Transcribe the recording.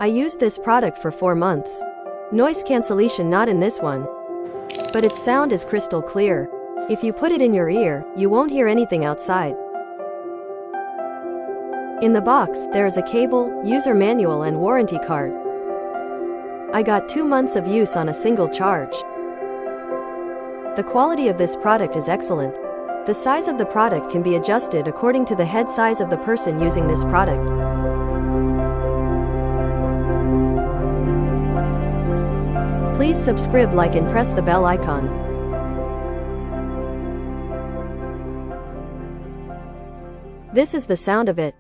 I used this product for 4 months. Noise cancellation not in this one. But its sound is crystal clear. If you put it in your ear, you won't hear anything outside. In the box, there is a cable, user manual and warranty card. I got 2 months of use on a single charge. The quality of this product is excellent. The size of the product can be adjusted according to the head size of the person using this product. Please subscribe, like and press the bell icon. This is the sound of it.